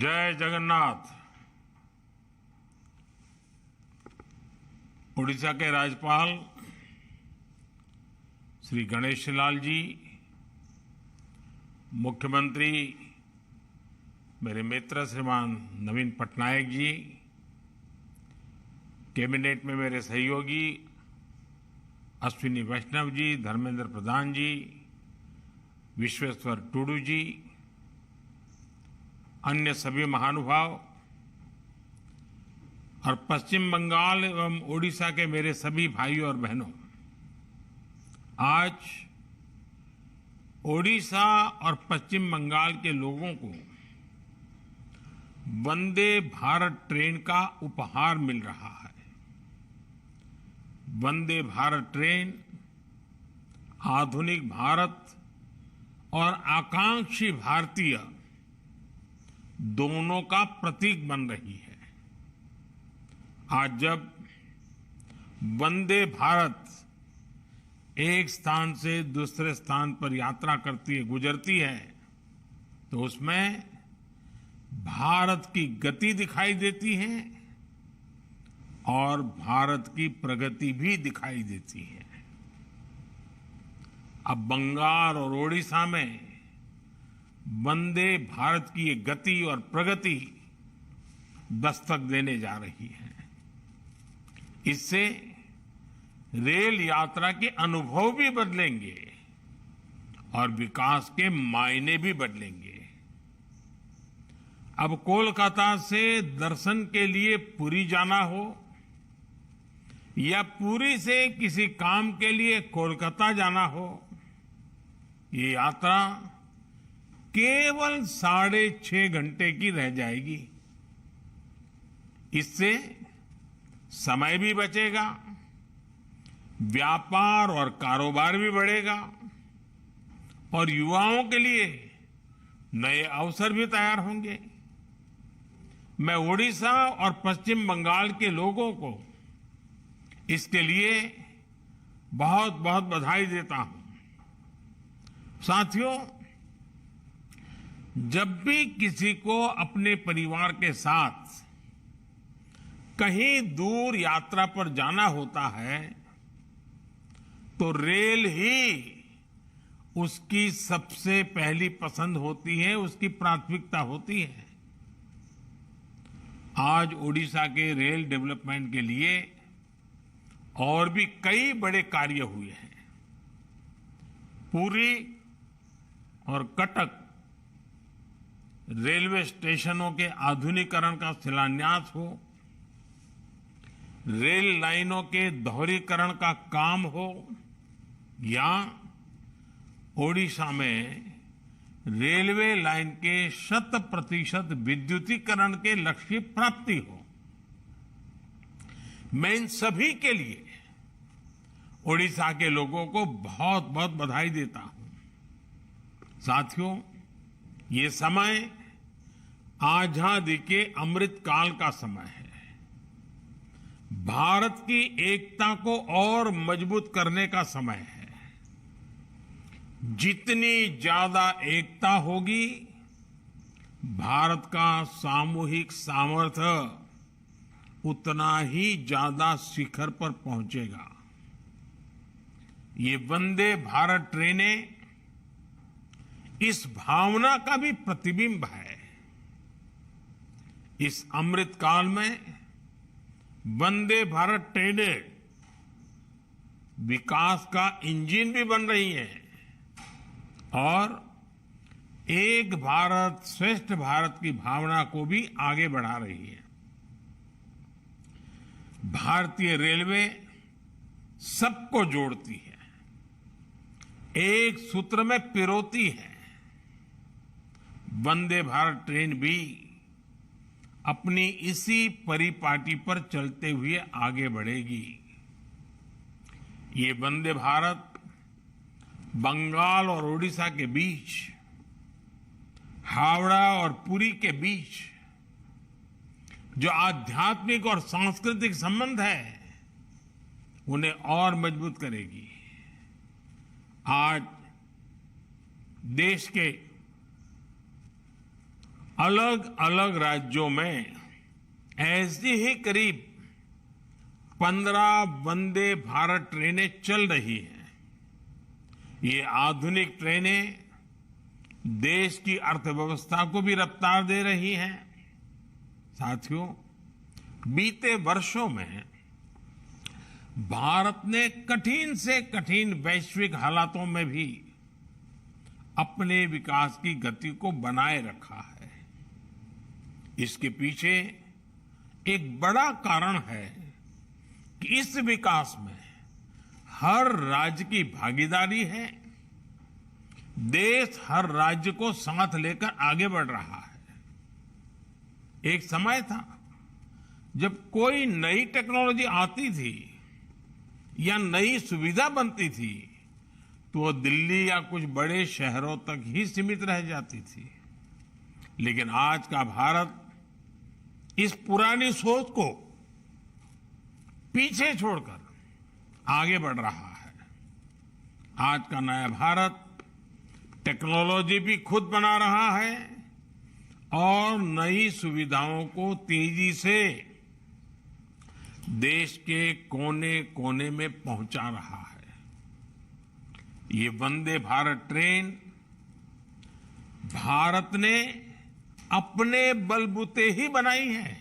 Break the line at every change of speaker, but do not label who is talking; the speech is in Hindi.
जय जगन्नाथ। उड़ीसा के राज्यपाल श्री गणेश लाल जी, मुख्यमंत्री मेरे मित्र श्रीमान नवीन पटनायक जी, कैबिनेट में मेरे सहयोगी अश्विनी वैष्णव जी, धर्मेंद्र प्रधान जी, विश्वेश्वर टूडू जी, अन्य सभी महानुभाव और पश्चिम बंगाल एवं ओडिशा के मेरे सभी भाइयों और बहनों, आज ओडिशा और पश्चिम बंगाल के लोगों को वंदे भारत ट्रेन का उपहार मिल रहा है। वंदे भारत ट्रेन आधुनिक भारत और आकांक्षी भारतीय दोनों का प्रतीक बन रही है। आज जब वंदे भारत एक स्थान से दूसरे स्थान पर यात्रा करती है, गुजरती है, तो उसमें भारत की गति दिखाई देती है और भारत की प्रगति भी दिखाई देती है। अब बंगाल और ओडिशा में वंदे भारत की ये गति और प्रगति दस्तक देने जा रही है। इससे रेल यात्रा के अनुभव भी बदलेंगे और विकास के मायने भी बदलेंगे। अब कोलकाता से दर्शन के लिए पुरी जाना हो या पुरी से किसी काम के लिए कोलकाता जाना हो, ये यात्रा केवल 6.5 घंटे की रह जाएगी। इससे समय भी बचेगा, व्यापार और कारोबार भी बढ़ेगा और युवाओं के लिए नए अवसर भी तैयार होंगे। मैं ओडिशा और पश्चिम बंगाल के लोगों को इसके लिए बहुत बहुत बधाई देता हूं। साथियों, जब भी किसी को अपने परिवार के साथ कहीं दूर यात्रा पर जाना होता है तो रेल ही उसकी सबसे पहली पसंद होती है, उसकी प्राथमिकता होती है। आज ओडिशा के रेल डेवलपमेंट के लिए और भी कई बड़े कार्य हुए हैं। पुरी और कटक रेलवे स्टेशनों के आधुनिकीकरण का शिलान्यास हो, रेल लाइनों के दोहरीकरण का काम हो या ओडिशा में रेलवे लाइन के 100% विद्युतीकरण के लक्ष्य की प्राप्ति हो, मैं इन सभी के लिए ओडिशा के लोगों को बहुत बहुत बधाई देता हूं। साथियों, ये समय आजादी के अमृत काल का समय है। भारत की एकता को और मजबूत करने का समय है। जितनी ज्यादा एकता होगी, भारत का सामूहिक सामर्थ्य उतना ही ज्यादा शिखर पर पहुंचेगा। ये वंदे भारत ट्रेनें इस भावना का भी प्रतिबिंब है। इस अमृत काल में वंदे भारत ट्रेनें विकास का इंजन भी बन रही हैं और एक भारत श्रेष्ठ भारत की भावना को भी आगे बढ़ा रही है। भारतीय रेलवे सबको जोड़ती है, एक सूत्र में पिरोती है। वंदे भारत ट्रेन भी अपनी इसी परिपाटी पर चलते हुए आगे बढ़ेगी। ये वंदे भारत बंगाल और ओडिशा के बीच, हावड़ा और पुरी के बीच जो आध्यात्मिक और सांस्कृतिक संबंध है, उन्हें और मजबूत करेगी। आज देश के अलग अलग राज्यों में ऐसी ही करीब 15 वंदे भारत ट्रेनें चल रही हैं। ये आधुनिक ट्रेनें देश की अर्थव्यवस्था को भी रफ्तार दे रही हैं। साथियों, बीते वर्षों में भारत ने कठिन से कठिन वैश्विक हालातों में भी अपने विकास की गति को बनाए रखा है। इसके पीछे एक बड़ा कारण है कि इस विकास में हर राज्य की भागीदारी है। देश हर राज्य को साथ लेकर आगे बढ़ रहा है। एक समय था जब कोई नई टेक्नोलॉजी आती थी या नई सुविधा बनती थी तो वो दिल्ली या कुछ बड़े शहरों तक ही सीमित रह जाती थी। लेकिन आज का भारत इस पुरानी सोच को पीछे छोड़कर आगे बढ़ रहा है। आज का नया भारत टेक्नोलॉजी भी खुद बना रहा है और नई सुविधाओं को तेजी से देश के कोने कोने में पहुंचा रहा है। ये वंदे भारत ट्रेन भारत ने अपने बलबूते ही बनाई है।